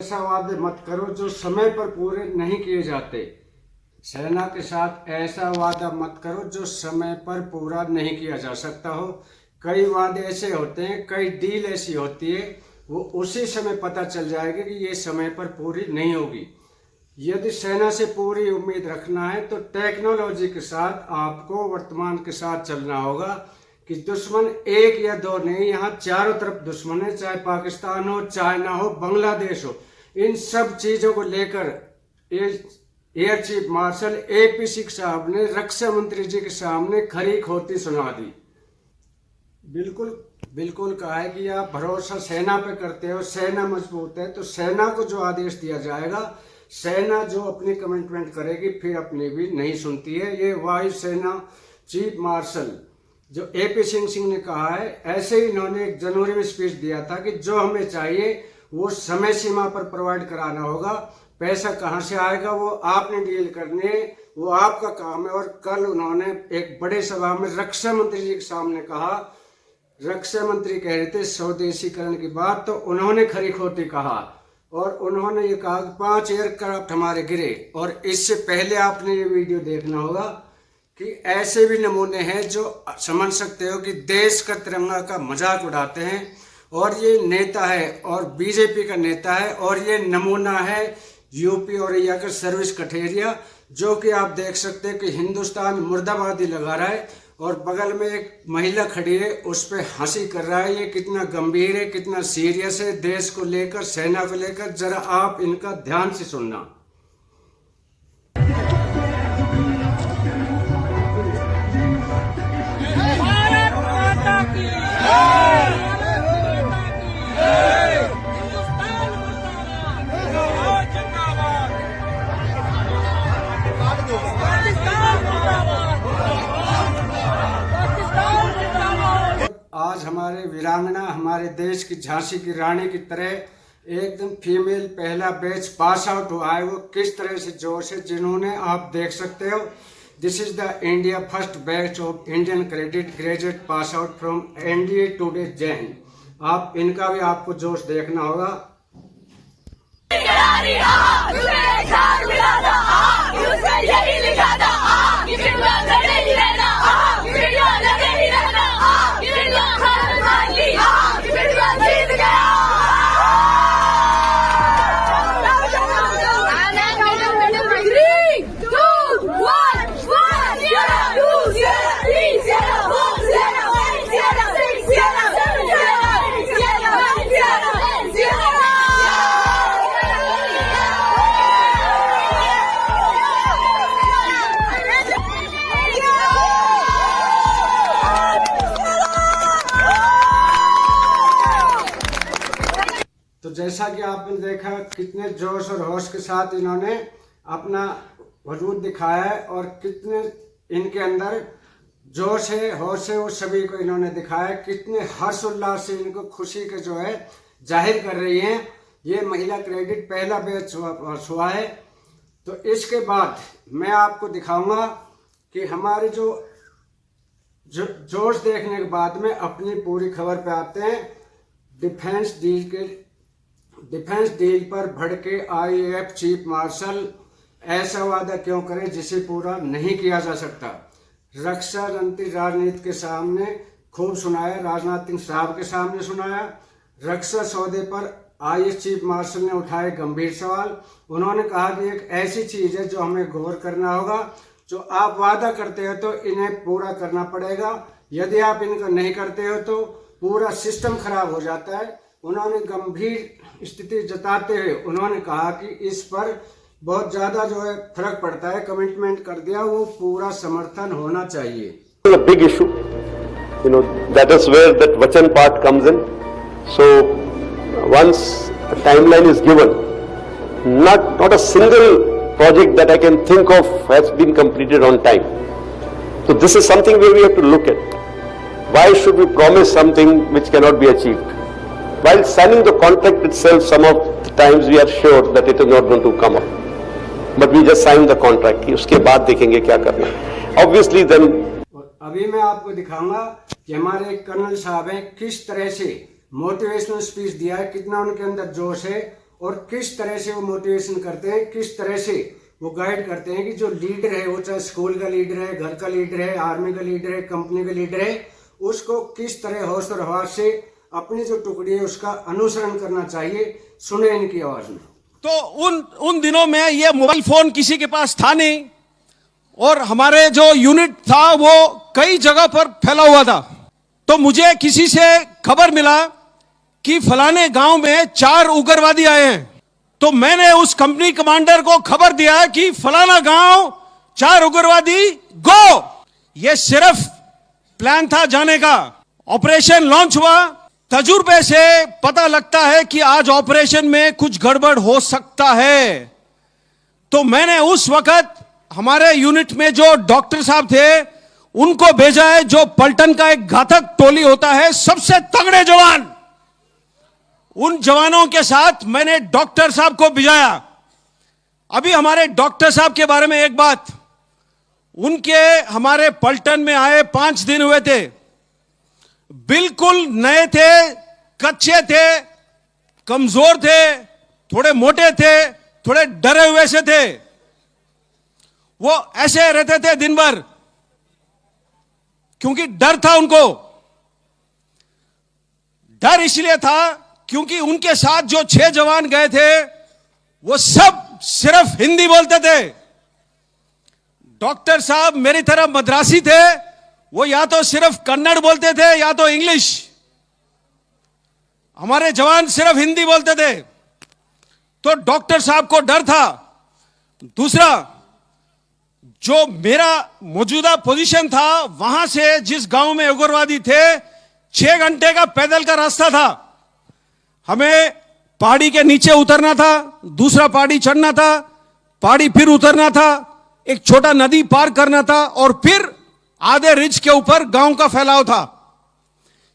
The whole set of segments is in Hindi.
ऐसा वादे मत करो जो समय पर पूरे नहीं किए जाते। सेना के साथ ऐसा वादा मत करो जो समय पर पूरा नहीं किया जा सकता हो। कई वादे ऐसे होते हैं, कई डील ऐसी होती है, वो उसी समय पता चल जाएगी कि ये समय पर पूरी नहीं होगी। यदि सेना से पूरी उम्मीद रखना है तो टेक्नोलॉजी के साथ आपको वर्तमान के साथ चलना होगा कि दुश्मन एक या दो नहीं, यहाँ चारों तरफ दुश्मन है, चाहे पाकिस्तान हो, चाइना हो, बांग्लादेश हो। इन सब चीजों को लेकर air chief marshal AP Singh साहब ने रक्षा मंत्री जी के सामने खरी खोटी सुना दी। बिल्कुल कहा है कि आप भरोसा सेना पे करते हो, सेना मजबूत है, तो सेना को जो आदेश दिया जाएगा, सेना जो अपनी कमिटमेंट करेगी फिर अपनी भी नहीं सुनती है। ये वायुसेना चीफ मार्शल जो AP सिंह ने कहा है। ऐसे ही इन्होंने एक जनवरी में स्पीच दिया था कि जो हमें चाहिए वो समय सीमा पर प्रोवाइड कराना होगा, पैसा कहाँ से आएगा वो आपने डील करनी है, वो आपका काम है। और कल उन्होंने एक बड़े सभा में रक्षा मंत्री जी के सामने कहा, रक्षा मंत्री कह रहे थे स्वदेशीकरण की बात, तो उन्होंने खरी खोटी कहा और उन्होंने ये कहा कि 5 एयरक्राफ्ट हमारे गिरे। और इससे पहले आपने ये वीडियो देखना होगा कि ऐसे भी नमूने हैं जो समझ सकते हो कि देश का तिरंगा का मजाक उड़ाते हैं। और ये नेता है और BJP का नेता है, और ये नमूना है UP और औरैया का सर्विस कठेरिया, जो कि आप देख सकते हैं कि हिंदुस्तान मुर्दाबादी लगा रहा है और बगल में एक महिला खड़ी है, उस पर हंसी कर रहा है। ये कितना गंभीर है, कितना सीरियस है देश को लेकर, सेना को लेकर, जरा आप इनका ध्यान से सुनना। आज हमारे वीरांगना, हमारे देश की झांसी की रानी की तरह एकदम फीमेल पहला बैच पास आउट हुआ है। वो किस तरह से जोश है, जिन्होंने आप देख सकते हो, this is the India first batch of Indian credit graduate pass out from NDA today Jain. आप इनका भी आपको जोश देखना होगा। तो जैसा कि आपने देखा कितने जोश और होश के साथ इन्होंने अपना वजूद दिखाया है और कितने इनके अंदर जोश है, होश है, वो सभी को इन्होंने दिखाया। कितने हर्ष उल्लास से इनको खुशी के जो है जाहिर कर रही हैं। ये महिला क्रेडिट पहला बैच हुआ है। तो इसके बाद मैं आपको दिखाऊंगा कि हमारे जो जोश देखने के बाद में अपनी पूरी खबर पे आते हैं। डिफेंस डील पर भड़के IAF चीफ मार्शल, ऐसा वादा क्यों करें जिसे पूरा नहीं किया जा सकता। रक्षा मंत्री राजनीति के सामने खूब सुनाया, राजनाथ सिंह साहब के सामने सुनाया। रक्षा सौदे पर IAF चीफ मार्शल ने उठाए गंभीर सवाल। उन्होंने कहा कि एक ऐसी चीज है जो हमें गौर करना होगा, जो आप वादा करते हो तो इन्हें पूरा करना पड़ेगा, यदि आप इनका नहीं करते हो तो पूरा सिस्टम खराब हो जाता है। उन्होंने गंभीर स्थिति जताते हुए उन्होंने कहा कि इस पर बहुत ज्यादा जो है फर्क पड़ता है। कमिटमेंट कर दिया, वो पूरा समर्थन होना चाहिए। A big issue, that is where that Vachan part comes in. So once a timeline is given, not a single project that I can think of has been completed on time. So this is something where we have to look at. Why should we promise something which cannot be achieved? While signing the contract itself, some of the times we are sure that it is not going to come up. But we just sign the contract. उसके बाद देखेंगे क्या करना है. Obviously then. अभी मैं आपको दिखाऊंगा कि हमारे कर्नल साहब हैं किस तरह से मोटिवेशनल स्पीच दिया है, कितना उनके अंदर जोश है और किस तरह से वो मोटिवेशन करते हैं, किस तरह से वो गाइड करते हैं कि जो लीडर है, वो चाहे स्कूल का लीडर है, घर का लीडर है, आर्मी का लीडर है, कंपनी का लीडर है, उसको किस तरह होश और हवास से अपनी जो टुकड़ी है उसका अनुसरण करना चाहिए। सुने इनकी आवाज में। तो उन दिनों में ये मोबाइल फोन किसी के पास था नहीं, और हमारे जो यूनिट था वो कई जगह पर फैला हुआ था। तो मुझे किसी से खबर मिला कि फलाने गांव में 4 उग्रवादी आए हैं। तो मैंने उस कंपनी कमांडर को खबर दिया कि फलाना गांव 4 उग्रवादी गो। ये सिर्फ प्लान था जाने का। ऑपरेशन लॉन्च हुआ। तजुर्बे से पता लगता है कि आज ऑपरेशन में कुछ गड़बड़ हो सकता है। तो मैंने उस वक्त हमारे यूनिट में जो डॉक्टर साहब थे उनको भेजा है, जो पलटन का एक घातक टोली होता है, सबसे तगड़े जवान। उन जवानों के साथ मैंने डॉक्टर साहब को भिजाया। अभी हमारे डॉक्टर साहब के बारे में एक बात, उनके हमारे पलटन में आए 5 दिन हुए थे। बिल्कुल नए थे, कच्चे थे, कमजोर थे, थोड़े मोटे थे, थोड़े डरे हुए से थे। वो ऐसे रहते थे दिन भर, क्योंकि डर था उनको। डर इसलिए था क्योंकि उनके साथ जो 6 जवान गए थे वो सब सिर्फ हिंदी बोलते थे। डॉक्टर साहब मेरी तरह मद्रासी थे, वो या तो सिर्फ कन्नड़ बोलते थे या तो इंग्लिश। हमारे जवान सिर्फ हिंदी बोलते थे। तो डॉक्टर साहब को डर था। दूसरा, जो मेरा मौजूदा पोजीशन था, वहां से जिस गांव में उग्रवादी थे 6 घंटे का पैदल का रास्ता था। हमें पहाड़ी के नीचे उतरना था, दूसरा पहाड़ी चढ़ना था, पहाड़ी फिर उतरना था, एक छोटा नदी पार करना था, और फिर आधे रिज के ऊपर गांव का फैलाव था।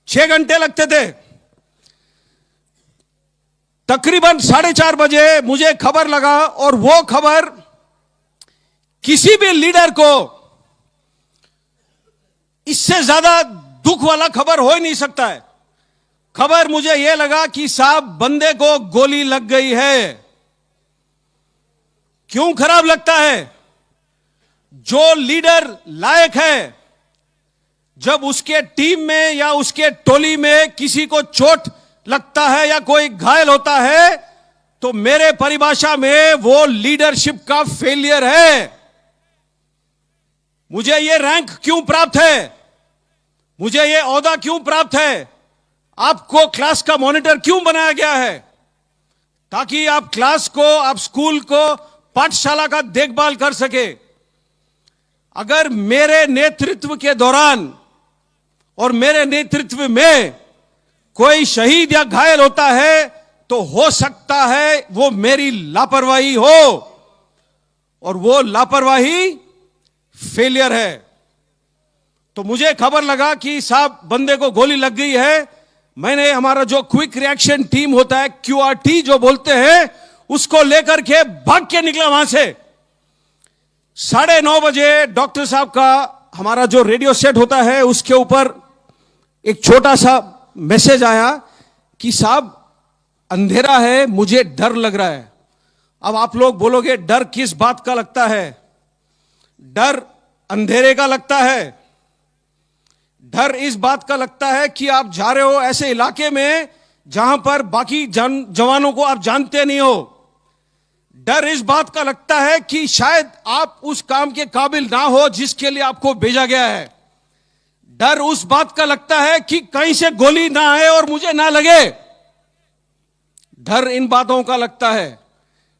6 घंटे लगते थे। तकरीबन 4:30 बजे मुझे खबर लगा, और वो खबर किसी भी लीडर को इससे ज्यादा दुख वाला खबर हो ही नहीं सकता है। खबर मुझे यह लगा कि साहब बंदे को गोली लग गई है। क्यों खराब लगता है? जो लीडर लायक है, जब उसके टीम में या उसके टोली में किसी को चोट लगता है या कोई घायल होता है, तो मेरे परिभाषा में वो लीडरशिप का फेलियर है। मुझे ये रैंक क्यों प्राप्त है? मुझे ये ओहदा क्यों प्राप्त है? आपको क्लास का मॉनिटर क्यों बनाया गया है? ताकि आप क्लास को, आप स्कूल को, पाठशाला का देखभाल कर सके। अगर मेरे नेतृत्व के दौरान और मेरे नेतृत्व में कोई शहीद या घायल होता है, तो हो सकता है वो मेरी लापरवाही हो, और वो लापरवाही फेलियर है। तो मुझे खबर लगा कि साहब बंदे को गोली लग गई है। मैंने हमारा जो क्विक रिएक्शन टीम होता है, QRT जो बोलते हैं, उसको लेकर के भाग के निकला वहां से। 9:30 बजे डॉक्टर साहब का हमारा जो रेडियो सेट होता है उसके ऊपर एक छोटा सा मैसेज आया कि साहब अंधेरा है, मुझे डर लग रहा है। अब आप लोग बोलोगे डर किस बात का लगता है? डर अंधेरे का लगता है। डर इस बात का लगता है कि आप जा रहे हो ऐसे इलाके में जहां पर बाकी जवानों को आप जानते नहीं हो। डर इस बात का लगता है कि शायद आप उस काम के काबिल ना हो जिसके लिए आपको भेजा गया है। डर उस बात का लगता है कि कहीं से गोली ना आए और मुझे ना लगे। डर इन बातों का लगता है।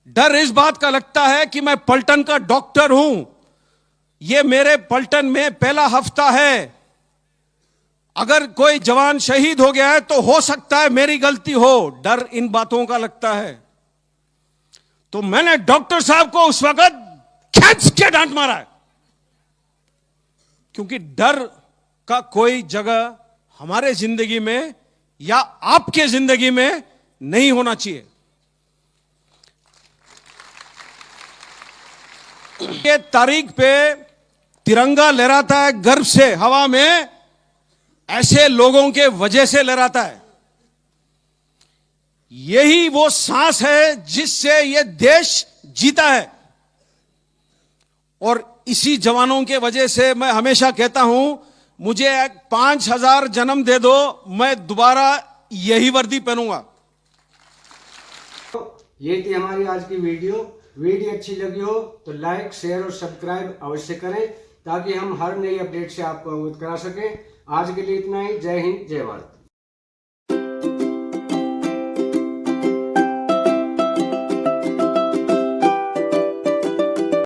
डर इस बात का लगता है कि मैं पलटन का डॉक्टर हूं, ये मेरे पलटन में पहला हफ्ता है, अगर कोई जवान शहीद हो गया है तो हो सकता है मेरी गलती हो। डर इन बातों का लगता है। तो मैंने डॉक्टर साहब को उस वक्त खींच के डांट मारा है, क्योंकि डर का कोई जगह हमारे जिंदगी में या आपके जिंदगी में नहीं होना चाहिए। ये तारीख पे तिरंगा लहराता है गर्व से हवा में, ऐसे लोगों के वजह से लहराता है। यही वो सांस है जिससे ये देश जीता है। और इसी जवानों के वजह से मैं हमेशा कहता हूं, मुझे 5000 जन्म दे दो, मैं दोबारा यही वर्दी पहनूंगा। ये थी हमारी आज की वीडियो अच्छी लगी हो तो लाइक, शेयर और सब्सक्राइब अवश्य करें, ताकि हम हर नई अपडेट से आपको अवगत करा सकें। आज के लिए इतना ही। जय हिंद, जय भारत।